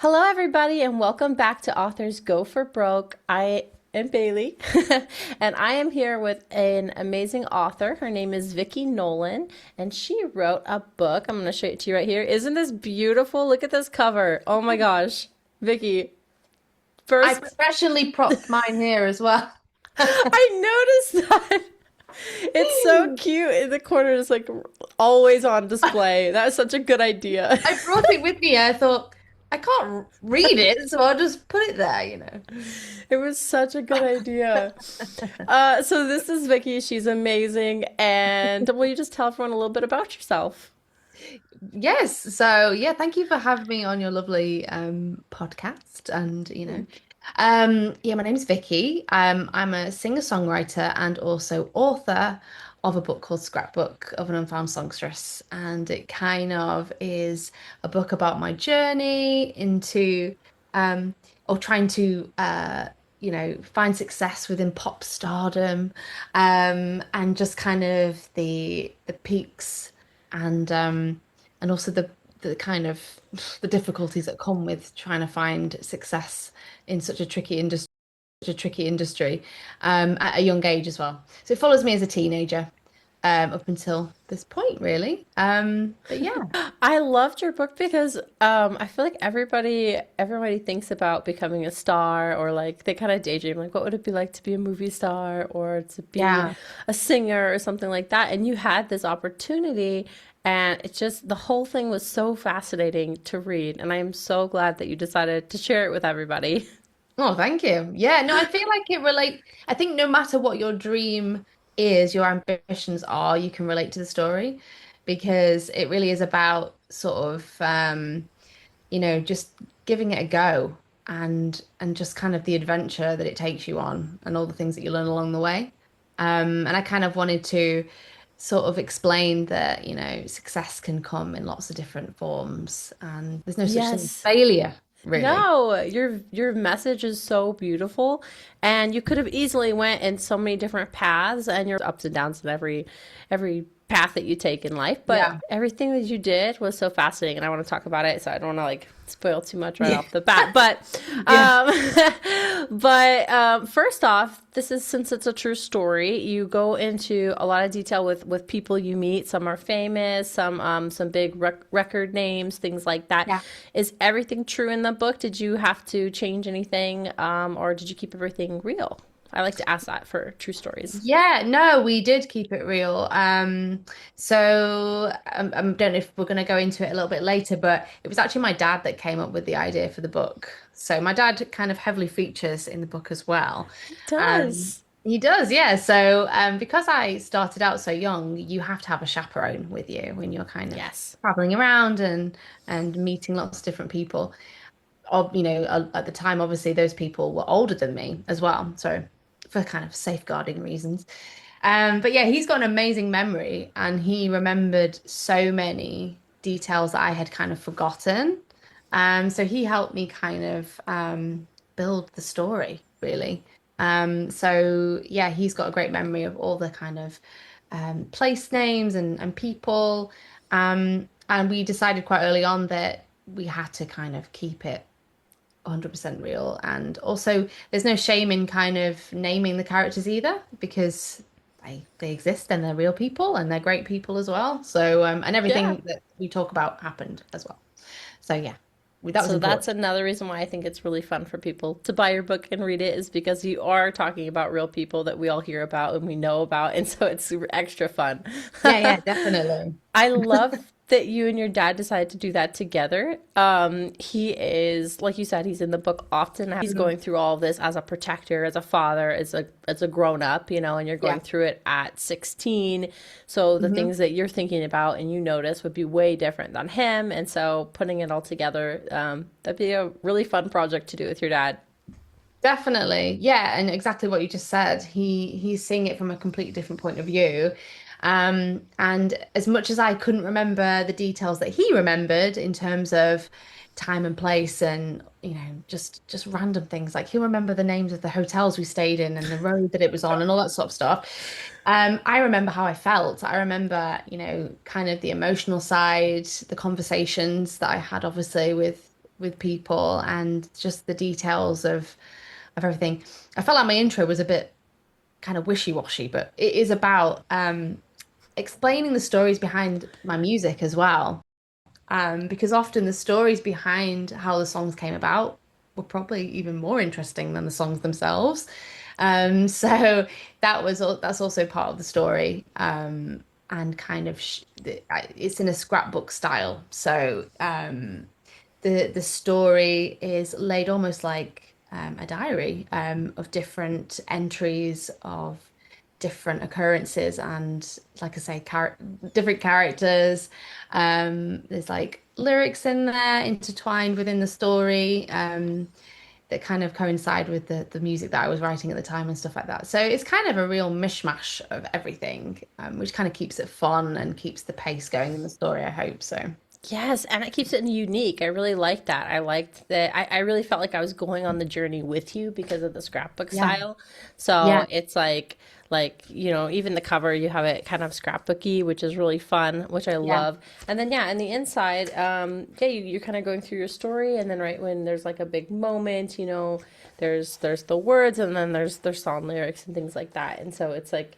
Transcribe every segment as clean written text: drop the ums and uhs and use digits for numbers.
Hello, everybody, and welcome back to Authors Go for Broke. I am Bailey, and I am here with an amazing author. Her name is Vicky Nolan, and she wrote a book. I'm going to show it to you right here. Isn't this beautiful? Look at this cover. Oh my gosh. Vicky, I first, professionally propped mine here as well. I noticed that. It's so cute in the corner. It's like always on display. That is such a good idea. I brought it with me. I thought I can't read it, so I'll just put it there. It was such a good idea. So this is Vicky. She's amazing. And will you just tell everyone a little bit about yourself? Yes, so yeah, thank you for having me on your lovely podcast. Yeah, my name's Vicky. I'm a singer-songwriter and also author of a book called Scrapbook of an Unfound Songstress. And it kind of is a book about my journey into or trying to find success within pop stardom, and just kind of the peaks and also the kind of the difficulties that come with trying to find success in such a tricky industry at a young age as well. So it follows me as a teenager up until this point, really. But yeah, I loved your book because I feel like everybody thinks about becoming a star or like they kind of daydream like what would it be like to be a movie star or to be yeah. a singer or something like that. And you had this opportunity and it just the whole thing was so fascinating to read. And I am so glad that you decided to share it with everybody. Oh, thank you. Yeah, no, I feel like it relate. I think no matter what your dream is, your ambitions are, you can relate to the story because it really is about sort of just giving it a go and just kind of the adventure that it takes you on and all the things that you learn along the way. And I kind of wanted to sort of explain that, success can come in lots of different forms and there's no such thing as Yes. failure, really. No, your message is so beautiful, and you could have easily went in so many different paths, and your ups and downs in every path that you take in life. But Yeah. everything that you did was so fascinating, and I want to talk about it. So I don't want to like spoil too much right Yeah. off the bat. But Yeah. um, first off, this is since it's a true story, you go into a lot of detail with people you meet. Some are famous, some big record names, things like that. Yeah. Is everything true in the book? Did you have to change anything, or did you keep everything real? I like to ask that for true stories. Yeah, no, we did keep it real. So I don't know if we're going to go into it a little bit later, but it was actually my dad that came up with the idea for the book. So my dad kind of heavily features in the book as well. It Um, does. he does, yeah. So because I started out so young, you have to have a chaperone with you when you're kind of Yes. traveling around and meeting lots of different people. At the time, obviously, those people were older than me as well. So for kind of safeguarding reasons. But yeah, he's got an amazing memory and he remembered so many details that I had kind of forgotten. So he helped me kind of build the story, really. So yeah, he's got a great memory of all the kind of place names and people. And we decided quite early on that we had to kind of keep it 100% real. And also, there's no shame in kind of naming the characters either because they exist and they're real people and they're great people as well. So, and Yeah. everything that we talk about happened as well. So, yeah, that was So that's important. another reason why I think it's really fun for people to buy your book and read it is because you are talking about real people that we all hear about and we know about, and so it's super extra fun. Yeah, yeah, definitely. I love that you and your dad decided to do that together. He is, like you said, he's in the book often. He's Mhm. going through all of this as a protector, as a father, as a grown up, and you're going Yeah. through it at 16. So the hmm things that you're thinking about and you notice would be way different than him. And so putting it all together, that'd be a really fun project to do with your dad. Definitely. Yeah, and exactly what you just said. He's seeing it from a completely different point of view. And as much as I couldn't remember the details that he remembered in terms of time and place and just random things, like he'll remember the names of the hotels we stayed in and the road that it was on and all that sort of stuff. I remember how I felt. I remember, kind of the emotional side, the conversations that I had obviously with people and just the details of everything. I felt like my intro was a bit kind of wishy-washy, but it is about explaining the stories behind my music as well. Because often the stories behind how the songs came about were probably even more interesting than the songs themselves. So that's also part of the story. And kind of it's in a scrapbook style. So the story is laid almost like a diary of different entries of different occurrences and, like I say, different characters. There's like lyrics in there intertwined within the story that kind of coincide with the music that I was writing at the time and stuff like that. So it's kind of a real mishmash of everything, which kind of keeps it fun and keeps the pace going in the story, I hope so. Yes, and it keeps it unique. I really like that. I liked that. I really felt like I was going on the journey with you because of the scrapbook Yeah. style. So Yeah. it's like, even the cover, you have it kind of scrapbooky, which is really fun, which I Yeah. love. And then, yeah, and the inside, yeah, you're kind of going through your story. And then right when there's like a big moment, there's the words and then there's song lyrics and things like that. And so it's like,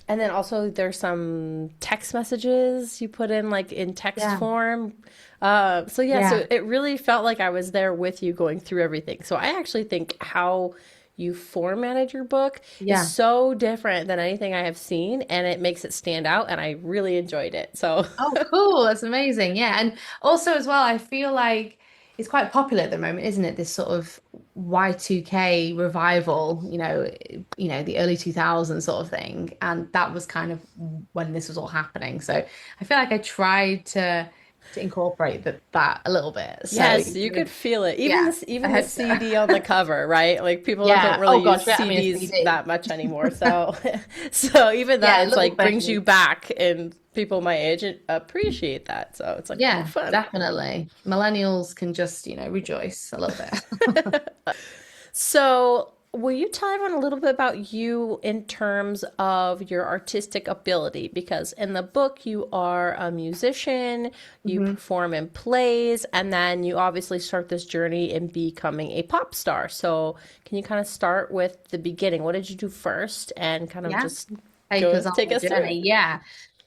and then also there's some text messages you put in like in text Yeah. form. So yeah, Yeah. so it really felt like I was there with you going through everything. So I actually think how you formatted your book is Yeah. so different than anything I have seen, and it makes it stand out, and I really enjoyed it. So Oh, cool. That's amazing. Yeah. And also as well, I feel like it's quite popular at the moment, isn't it? This sort of Y2K revival, the early 2000s sort of thing. And that was kind of when this was all happening. So I feel like I tried to incorporate that a little bit. So yes, you could feel it. Even yeah, this, I even the hope so. CD on the cover, right? Like people don't Yeah. really Oh use gosh, I mean a CDs CD. that much anymore. So, so even that, Yeah, it's little like brings you things. back, and people my age appreciate that. So it's like, oh, Yeah, fun. definitely. Millennials can just, rejoice a little bit. So, will you tell everyone a little bit about you in terms of your artistic ability? Because in the book, you are a musician, you hmm perform in plays, and then you obviously start this journey in becoming a pop star. So, can you kind of start with the beginning? What did you do first and kind of Yeah, just take go us on take the us through journey. it? Yeah.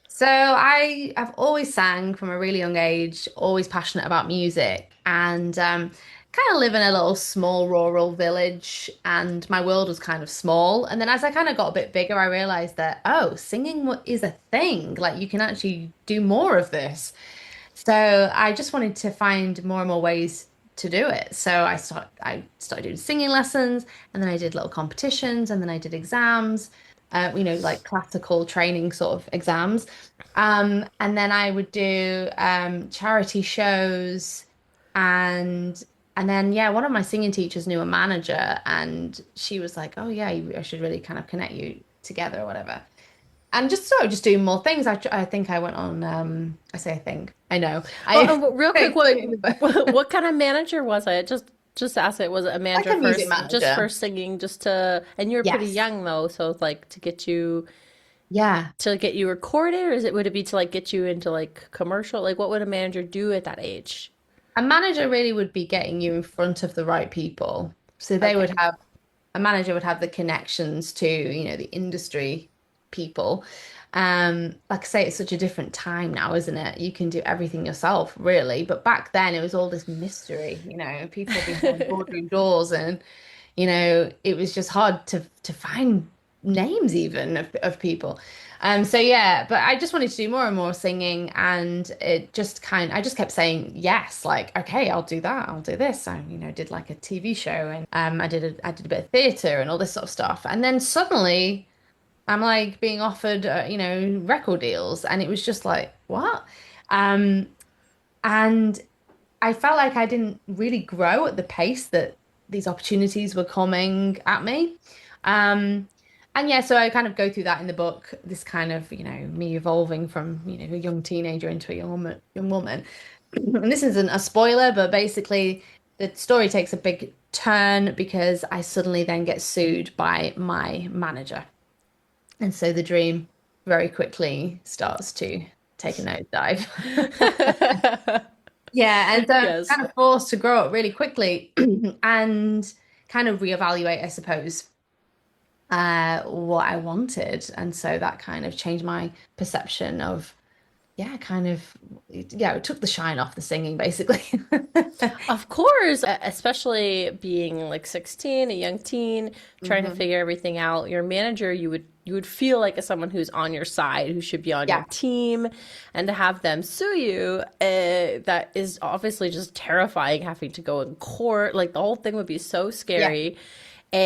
So I've always sang from a really young age, always passionate about music, and kind of live in a little small rural village, and my world was kind of small. And then as I kind of got a bit bigger, I realized that, oh, singing is a thing. Like you can actually do more of this. So I just wanted to find more and more ways to do it. So I started doing singing lessons, and then I did little competitions, and then I did exams, like classical training sort of exams. And then I would do charity shows, and and then yeah, one of my singing teachers knew a manager, and she was like, "Oh yeah, I should really kind of connect you together or whatever." And just sort of just doing more things. I think I went on. I say I think I know. Oh, I and real quick, explained in the book. what kind of manager was I? Just ask it. Was it a Like manager a music first, just for manager. singing, just to, and you were pretty Yes. young though, so it's like Yeah. to get you recorded, or would it be to like get you into like commercial? Like, what would a manager do at that age? A manager really would be getting you in front of the right people. So they would Okay. have a manager would have the connections to, the industry people. Like I say, it's such a different time now, isn't it? You can do everything yourself, really. But back then it was all this mystery, people behind boardroom doors and it was just hard to find names even of people. So yeah, but I just wanted to do more and more singing, and I just kept saying yes, like okay, I'll do that, I'll do this. I did like a TV show, and I did a bit of theatre and all this sort of stuff, and then suddenly I'm like being offered record deals, and it was just like what? Um, and I felt like I didn't really grow at the pace that these opportunities were coming at me. Um, and yeah, so I kind of go through that in the book, this kind of, me evolving from, a young teenager into a young woman. And this isn't a spoiler, but basically the story takes a big turn because I suddenly then get sued by my manager. And so the dream very quickly starts to take a nosedive. Yeah, and so I'm Yes. kind of forced to grow up really quickly and kind of reevaluate, I suppose, what I wanted. And so that kind of changed my perception of, yeah, kind of, yeah, it took the shine off the singing, basically. Of course, especially being like 16, a young teen, trying to hmm figure everything out. Your manager, you would feel like someone who's on your side, who should be on your Yeah, team, and to have them sue you, that is obviously just terrifying. Having to go in court, like the whole thing would be so yeah, scary.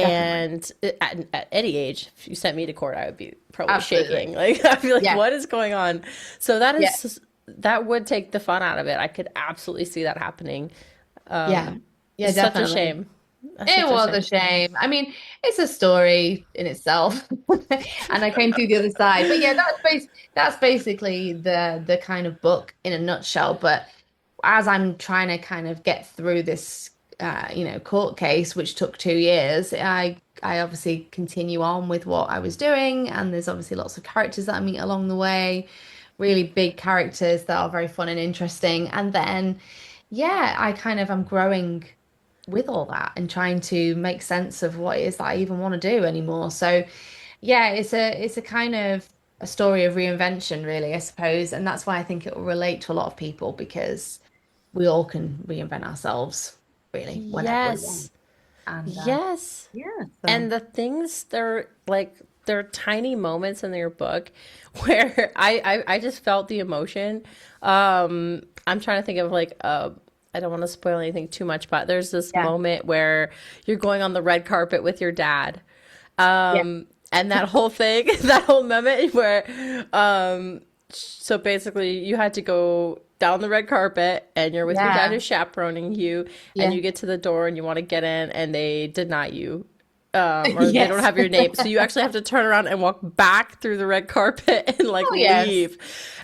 definitely. And at any age, if you sent me to court, I would be probably Absolutely. shaking. Like I'd be like, Yeah, "What is going on?" So yeah, that would take the fun out of it. I could absolutely see that happening. yeah, yeah, It's such a definitely. shame. That's It such a was a shame. shame. I mean, it's a story in itself, and I came through the other side. But yeah, that's basically the kind of book in a nutshell. But as I'm trying to kind of get through this, court case, which took 2 years, I obviously continue on with what I was doing, and there's obviously lots of characters that I meet along the way, really big characters that are very fun and interesting. And then, yeah, I kind of am growing with all that and trying to make sense of what it is that I even want to do anymore. So yeah, it's a kind of a story of reinvention, really, I suppose. And that's why I think it will relate to a lot of people because we all can reinvent ourselves really whenever we want. Yes. And Yes. yeah, so And the things they're like they're tiny moments in your book where I just felt the emotion. I'm trying to think of like I don't want to spoil anything too much, but there's this yeah, moment where you're going on the red carpet with your dad. yeah, And that whole thing, that whole moment where so basically you had to go down the red carpet and you're with your dad yeah, who's chaperoning you and yeah, you get to the door and you want to get in and they deny you, or they don't yes. have your name, so you actually have to turn around and walk back through the red carpet and like Oh yes. leave.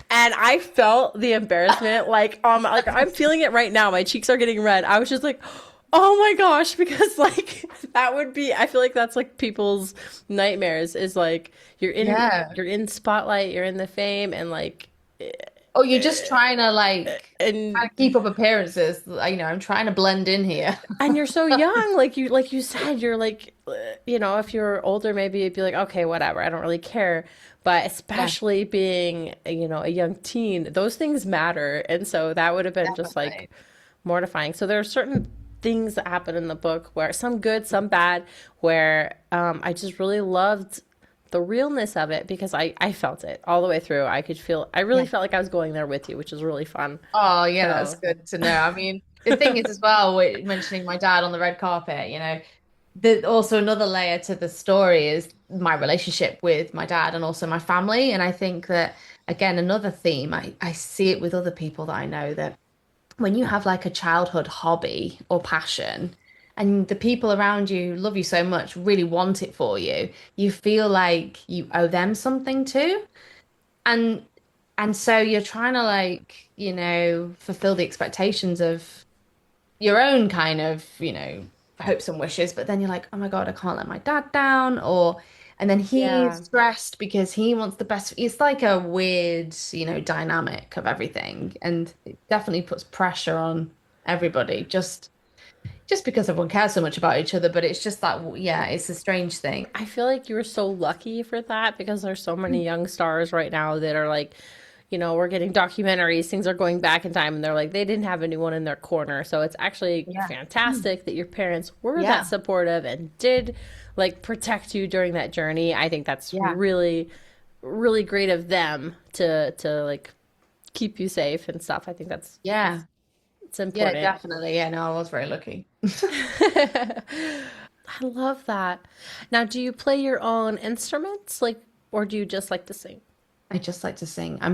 And I felt the embarrassment, like I'm feeling it right now, my cheeks are getting red. I was just like, oh my gosh, because like that would be, I feel like that's like people's nightmares, is like Yeah. you're in spotlight, you're in the fame, and like Oh, you're just trying to and keep up appearances. I'm trying to blend in here. and you're so young, like you said, you're like, if you're older, maybe you'd be like, okay, whatever, I don't really care. But Yeah, especially being, a young teen, those things matter. And so that would have been just like definitely. mortifying. So there are certain things that happen in the book, where some good, some bad, where I just really loved the realness of it, because I felt it all the way through. I really Yeah. felt like I was going there with you, which is really fun. Oh, yeah, that's So good to know. I mean, the thing is as well, mentioning my dad on the red carpet, also another layer to the story is my relationship with my dad and also my family. And I think that, again, another theme, I see it with other people that I know, that when you have like a childhood hobby or passion and the people around you love you so much, really want it for you, you feel like you owe them something too. And so you're trying to fulfill the expectations of your own kind of, hopes and wishes, but then you're like, oh my God, I can't let my dad down, and then he's yeah. stressed because he wants the best. It's like a weird, dynamic of everything, and it definitely puts pressure on everybody just because everyone cares so much about each other, but it's just that, yeah, it's a strange thing. I feel like you were so lucky for that, because there's so many young stars right now that are like, we're getting documentaries, things are going back in time, and they're like, they didn't have anyone in their corner. So it's actually Yeah. fantastic that your parents were that Yeah. supportive and did like protect you during that journey. I think that's Yeah. really, really great of them to like keep you safe and stuff. I think that's Yeah. it's Yeah, important. definitely. Yeah, no, I was very lucky. I love that. Now, do you play your own instruments, like, or do you just like to sing? I just like to sing. I'm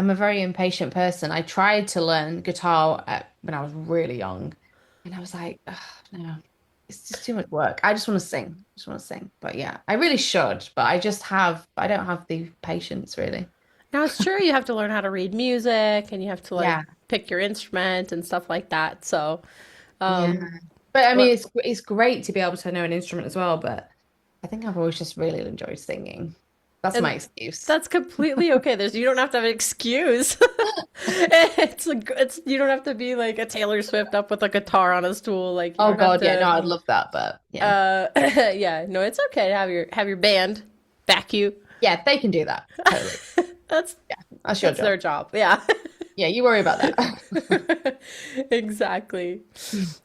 a very impatient person. I tried to learn guitar when I was really young, and I was like, "Ugh, no, it's just too much work. I just want to sing. I just want to sing. But yeah, I really should, but I don't have the patience really. Now, it's true, you have to learn how to read music and you have to like Yeah, pick your instrument and stuff like that. So, yeah. um, But I mean, what it's great to be able to know an instrument as well. But I think I've always just really enjoyed singing. That's my And excuse. that's completely okay. You don't have to have an excuse. It's you don't have to be like a Taylor Swift up with a guitar on a stool. Like you Oh don't have God, yeah, no, to. I'd love that, but yeah. Yeah, no, it's okay to have your band back you. Yeah, they can do that. Totally. That's Yeah, that's your that's job. their job. Yeah. Yeah, you worry about that. Exactly.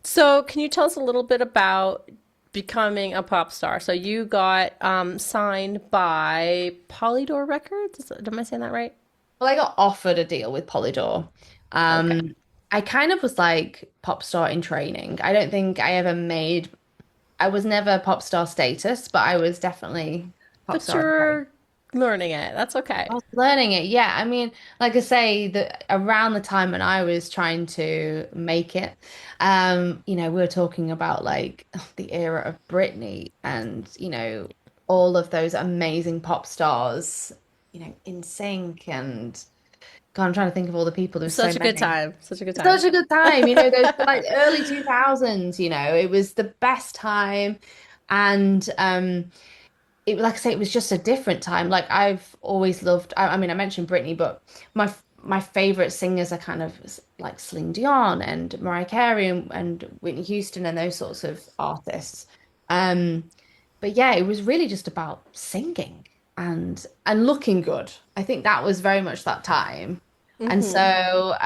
So, can you tell us a little bit about becoming a pop star? So, you got signed by Polydor Records. Am I saying that right? Well, I got offered a deal with Polydor. Okay. I kind of was like pop star in training. I don't think I ever made, I was never pop star status, but I was definitely pop But star in training. you're learning it. That's okay. I was learning it. Yeah. I mean, like I say, that around the time when I was trying to make it, we were talking about like the era of Britney and, all of those amazing pop stars, in sync and God, I'm trying to think of all the people. There's so Such a good many. time. Such a good time. Such a good time, those like early 2000s, it was the best time. And it like I say, it was just a different time. Like I've always loved, I mean, I mentioned Britney, but my favorite singers are kind of like Celine Dion and Mariah Carey and Whitney Houston and those sorts of artists. Um, but yeah, it was really just about singing and looking good. I think that was very much that time. And so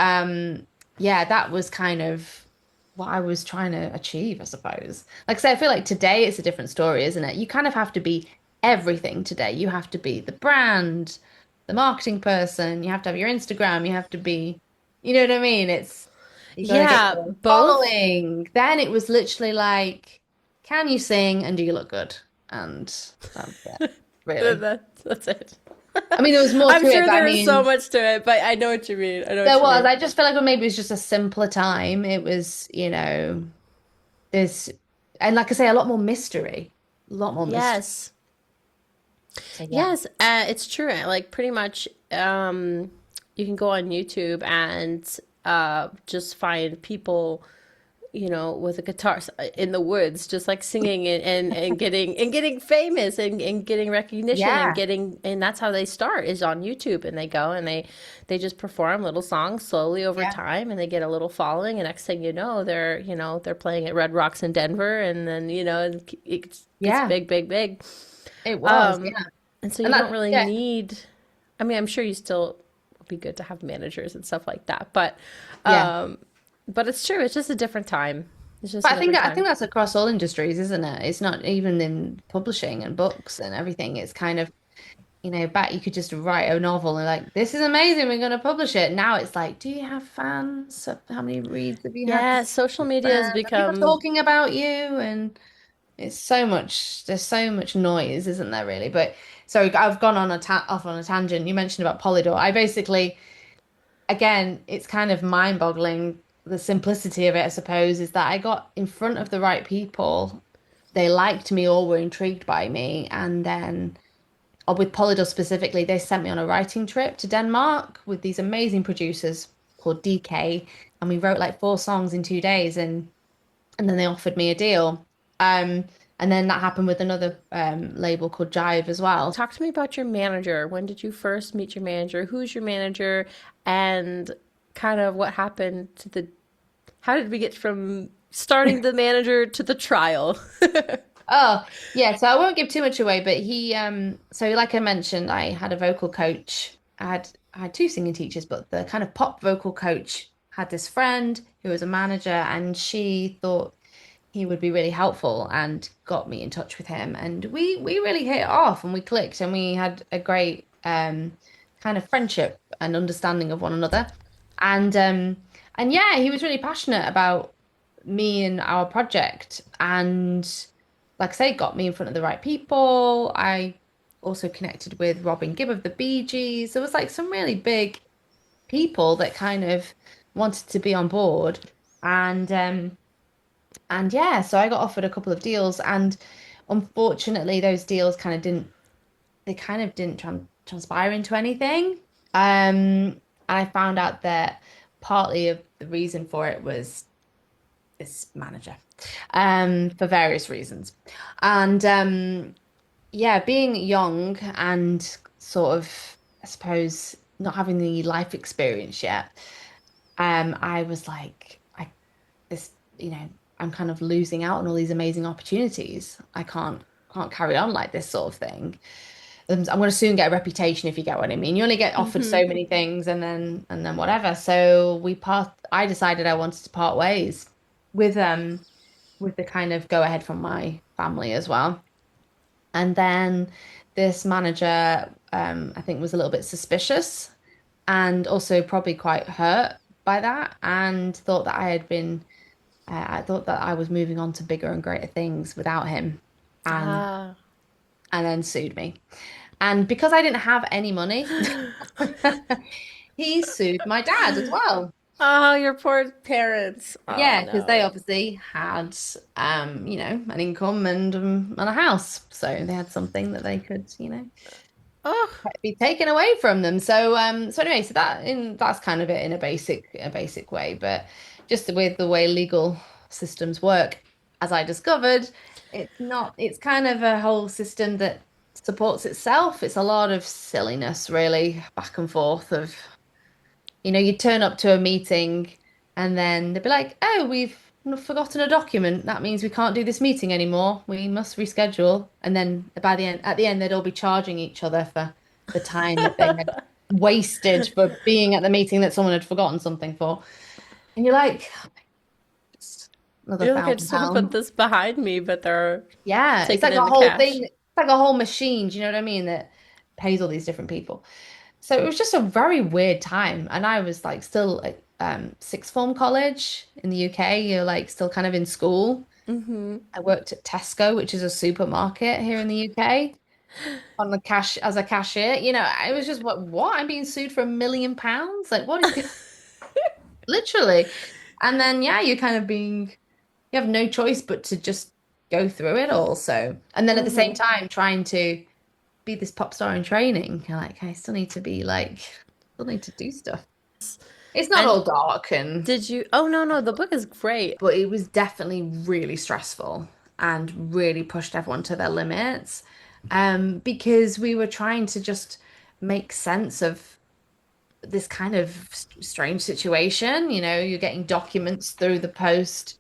yeah, that was kind of what I was trying to achieve, I suppose. Like I say, I feel like today it's a different story, isn't it? You kind of have to be everything today. You have to be the brand, the marketing person, you have to have your Instagram, you have to be, you know what I mean? It's you got to get Yeah, your both. following. Then it was literally like, can you sing and do you look good? And that's it, really. That's it. I mean, there was more I'm to it, sure but I there is so mean, much to it, but I know what you mean. I know there what you was. mean. I just feel like well, maybe it was just a simpler time. It was, there's, and like I say, a lot more mystery, a lot more mystery. Yes. So yeah, Yes, it's true. Like pretty much, you can go on YouTube and just find people, with a guitar in the woods, just like singing and getting famous and getting recognition yeah, and that's how they start is on YouTube and they go and they just perform little songs slowly over yeah, time and they get a little following and next thing you know they're playing at Red Rocks in Denver and then it gets yeah. big big big. It was, Um, yeah, and so and you don't that, really yeah, need, I mean, I'm sure you still would be good to have managers and stuff like that, yeah. um, but it's true. It's just a different time. It's just But a different I time. think that's across all industries, isn't it? It's not even in publishing and books and everything. It's kind of, back you could just write a novel and like, this is amazing, we're going to publish it. Now it's like, do you have fans? How many reads have you had Yeah, this social media has friends? Are people become, talking about you? And it's so much, there's so much noise, isn't there, really? But sorry, I've gone on a ta off on a tangent. You mentioned about Polydor. I basically again, it's kind of mind-boggling. The simplicity of it, I suppose, is that I got in front of the right people. They liked me or were intrigued by me. And then, or with Polydor specifically, they sent me on a writing trip to Denmark with these amazing producers called DK. And we wrote like 4 songs in 2 days. And then they offered me a deal. Um, and then that happened with another label called Jive as well. talk to me about your manager. When did you first meet your manager? Who's your manager? And kind of what happened how did we get from starting the manager to the trial? Oh, yeah, so I won't give too much away, but so like I mentioned, I had a vocal coach. I had 2 singing teachers, but the kind of pop vocal coach had this friend who was a manager, and she thought he would be really helpful and got me in touch with him. And we really hit it off and we clicked and we had a great kind of friendship and understanding of one another. And yeah, he was really passionate about me and our project. And like I say, got me in front of the right people. I also connected with Robin Gibb of the Bee Gees. There was like some really big people that kind of wanted to be on board. And yeah, so I got offered a couple of deals and unfortunately those deals kind of didn't transpire into anything. And I found out that partly of the reason for it was this manager, for various reasons. And yeah, being young and sort of, I suppose, not having the life experience yet, I was like, this, I'm kind of losing out on all these amazing opportunities. I can't carry on like this sort of thing. I'm going to soon get a reputation, if you get what I mean. You only get offered Hmm. so many things, and then whatever. So I decided I wanted to part ways with with the kind of go ahead from my family as well. And then this manager, I think, was a little bit suspicious and also probably quite hurt by that, and thought that I thought that I was moving on to bigger and greater things without him, and Ah. then sued me. And because I didn't have any money, he sued my dad as well. Oh, your poor parents. Oh Yeah, because they no. obviously had, an income and a house, so they had something that they could, Oh. be taken away from them. So anyway, that's kind of it in a basic way. But just with the way legal systems work, as I discovered, it's not. It's kind of a whole system that supports itself. It's a lot of silliness, really, back and forth of, you turn up to a meeting and then they'd be like, "Oh, we've forgotten a document. That means we can't do this meeting anymore. We must reschedule." And then at the end, they'd all be charging each other for the time that they had wasted for being at the meeting that someone had forgotten something for. And you're like, just another You're like, I thousand just want to put pounds. this behind me, but they're Yeah, it's taking like in a the whole cash. thing. It's like a whole machine. Do you know what I mean? That pays all these different people. So it was just a very weird time. And I was like still at sixth form college in the UK. You're like still kind of in school. Mm-hmm. I worked at Tesco, which is a supermarket here in the UK, on the cash as a cashier. I was just what? I'm being sued for £1 million? Like, what is literally? And then yeah, you have no choice but to just go through it all. So, and then at the same Mm-hmm. time trying to be this pop star in training. You're like, I still need to do stuff. It's not And all dark and, did you? Oh no, no, the book is great. but it was definitely really stressful and really pushed everyone to their limits. Because we were trying to just make sense of this kind of strange situation. You're getting documents through the post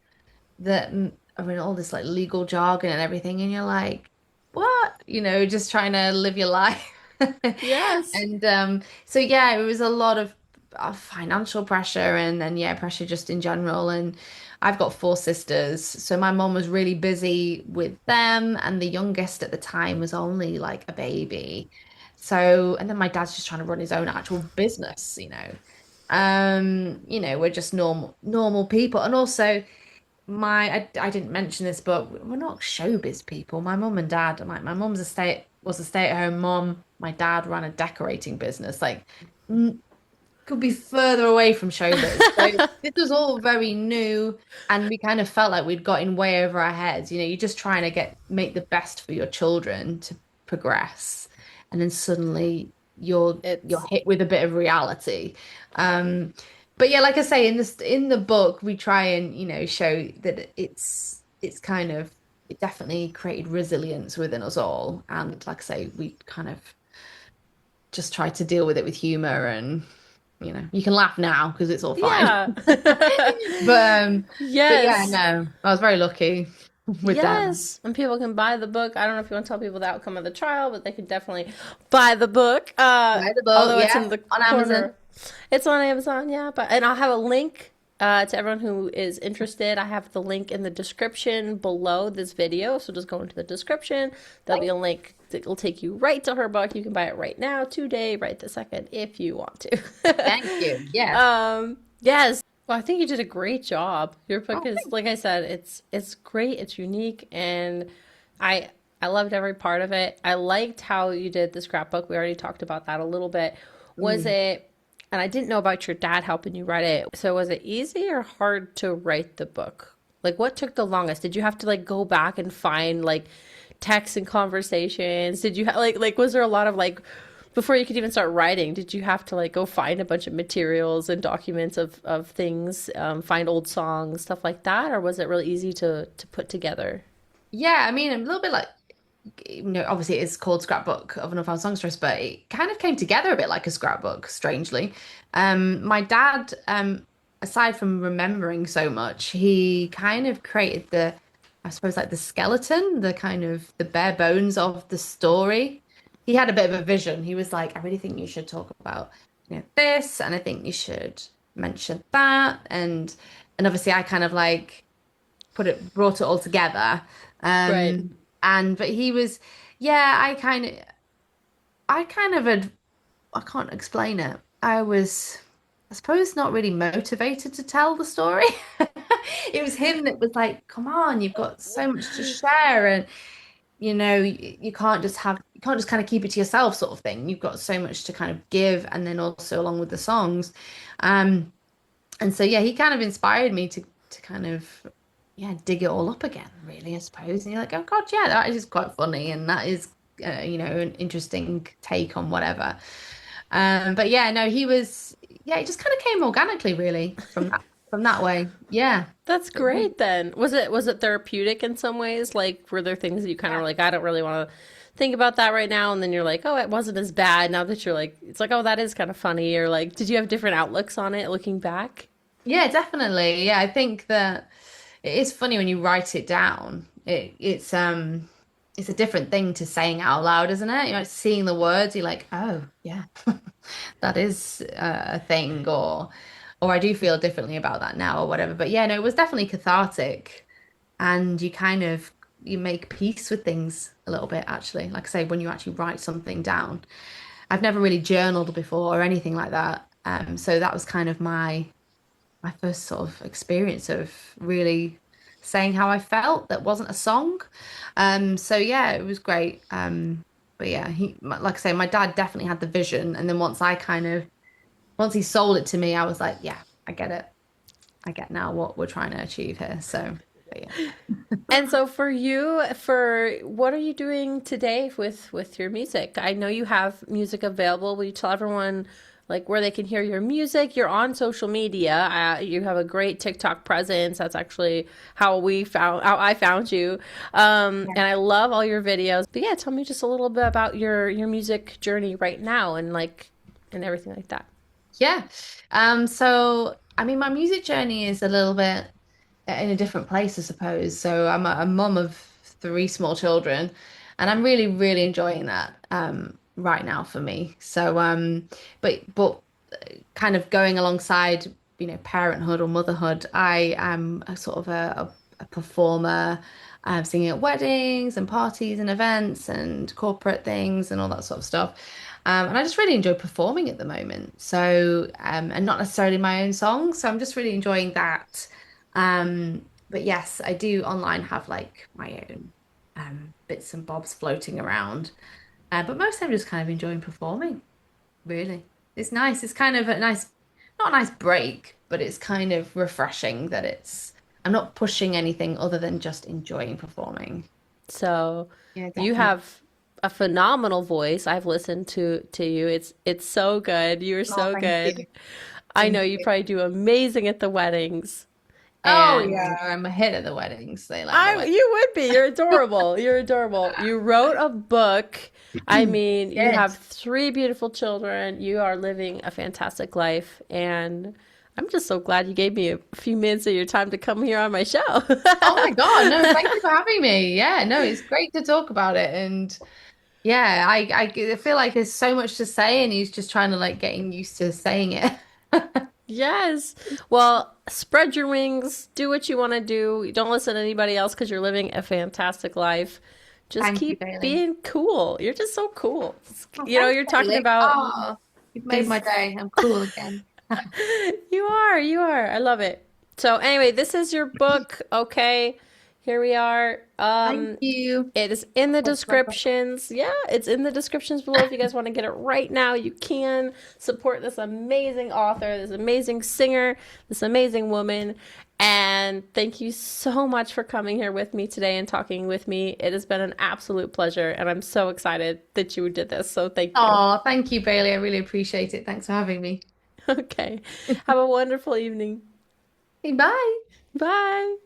that are in all this like legal jargon and everything, and you're like, what? Just trying to live your life. Yes. And so yeah, it was a lot of financial pressure and then yeah, pressure just in general. And I've got four sisters, so my mom was really busy with them, and the youngest at the time was only like a baby. So, and then my dad's just trying to run his own actual business. We're just normal people. And also I didn't mention this, but we're not showbiz people. My mum and dad, my mum's was a stay-at-home mom. My dad ran a decorating business. Like, could be further away from showbiz. So this was all very new, and we kind of felt like we'd gotten way over our heads. You're just trying to make the best for your children to progress, and then suddenly you're It's hit with a bit of reality. Um, but yeah, like I say, in the book, we try and show that it's kind of it definitely created resilience within us all, and like I say, we kind of just try to deal with it with humor and you can laugh now because it's all fine. yeah. But yeah, Yes. no, I was very lucky with them. Yes, and people can buy the book. I don't know if you want to tell people the outcome of the trial, but they could definitely buy the book. Buy the book, Although it's yeah, in the on Amazon. corner, it's on Amazon. Yeah, but and I'll have a link to everyone who is interested. I have the link in the description below this video, so just go into the description. There'll be Thank, a link that will take you right to her book. You can buy it right now, today, right this second, if you want to. thank you. Yes. Yes. Well, I think you did a great job. Your book Oh, is, thanks. like I said, it's great, it's unique, and I I loved every part of it. I liked how you did the scrapbook. We already talked about that a little bit. Was Mm. it, and I didn't know about your dad helping you write it. So was it easy or hard to write the book? Like what took the longest? Did you have to like go back and find like texts and conversations? Did you like was there a lot of like before you could even start writing, did you have to like go find a bunch of materials and documents of things, find old songs, stuff like that, or was it really easy to put together? Yeah, I mean, a little bit like obviously it's called Scrapbook of an Unfound Songstress, but it kind of came together a bit like a scrapbook, strangely. My dad, aside from remembering so much, he kind of created I suppose, like the skeleton, the kind of the bare bones of the story. He had a bit of a vision. He was like, I really think you should talk about, this, and I think you should mention that, and obviously I kind of like brought it all together. Right. And but he was, yeah, I can't explain it. I suppose, not really motivated to tell the story. It was him that was like, come on, you've got so much to share, and you you can't just kind of keep it to yourself, sort of thing. You've got so much to kind of give, and then also along with the songs. Um, and so yeah, he kind of inspired me to kind of dig it all up again, really, I suppose. And you're like, oh God, yeah, that is quite funny, and that is an interesting take on whatever. But yeah, no, it just kind of came organically, really, from that way. Yeah. That's It really- great then. Was it therapeutic in some ways? Like were there things that you kind of yeah. were like, I don't really want to think about that right now, and then you're like, oh, it wasn't as bad now that you're like it's like, oh, that is kind of funny, or like did you have different outlooks on it looking back? Yeah, definitely. Yeah, I think that it is funny when you write it down. It's a different thing to saying out loud, isn't it? Seeing the words, you're like, oh yeah, that is a thing, or I do feel differently about that now, or whatever. But yeah, no, it was definitely cathartic, and you make peace with things a little bit, actually. Like I say, when you actually write something down. I've never really journaled before or anything like that. So that was kind of my first sort of experience of really saying how I felt that wasn't a song. So yeah, it was great. But yeah, like I say, my dad definitely had the vision, and then once he sold it to me, I was like, yeah, I get it. I get now what we're trying to achieve here. So, but yeah. And so for you, for what are you doing today with your music? I know you have music available. Will you tell everyone like where they can hear your music? You're on social media. You have a great TikTok presence. That's actually how I found you. And I love all your videos. But yeah, tell me just a little bit about your music journey right now and like and everything like that. Yeah. So I mean, my music journey is a little bit in a different place, I suppose. So I'm a mum of three small children, and I'm really, really enjoying that right now for me. So, but kind of going alongside, parenthood or motherhood, I am a sort of a performer. Singing at weddings and parties and events and corporate things and all that sort of stuff. And I just really enjoy performing at the moment. So, and not necessarily my own songs. So I'm just really enjoying that. But yes, I do online have like my own bits and bobs floating around. But mostly I'm just kind of enjoying performing, really. It's nice. It's kind of not a nice break, but it's kind of refreshing that I'm not pushing anything other than just enjoying performing. So Yeah, you definitely. have a phenomenal voice. I've listened to you. It's so good. You're Oh, so thank good. you. I know Thank you you. probably do amazing at the weddings. Oh And yeah, I'm a hit at the weddings. They like my you would be. You're adorable. You're adorable. You wrote a book. I wedding. mean, you Good. have three beautiful children. You are living a fantastic life. And I'm just so glad you gave me a few minutes of your time to come here on my show. Oh my God, no, thank you for having me. Yeah, no, it's great to talk about it. And yeah, I feel like there's so much to say, and he's just trying to like getting used to saying it. Yes. Well, spread your wings, do what you want to do. Don't listen to anybody else because you're living a fantastic life. Just Thank you, keep Bailey. being cool. You're just so cool. Oh, thanks, You're talking Bailey. about Oh, you've made my these. day. I'm cool again. You are. I love it. So, anyway, this is your book. Okay. Here we are. Thank you. It is in the descriptions. Yeah, it's in the descriptions below. If you guys want to get it right now, you can support this amazing author, this amazing singer, this amazing woman. And thank you so much for coming here with me today and talking with me. It has been an absolute pleasure, and I'm so excited that you did this. So thank you. Oh, thank you, Bailey. I really appreciate it. Thanks for having me. Okay. Have a wonderful evening. Hey, bye. Bye.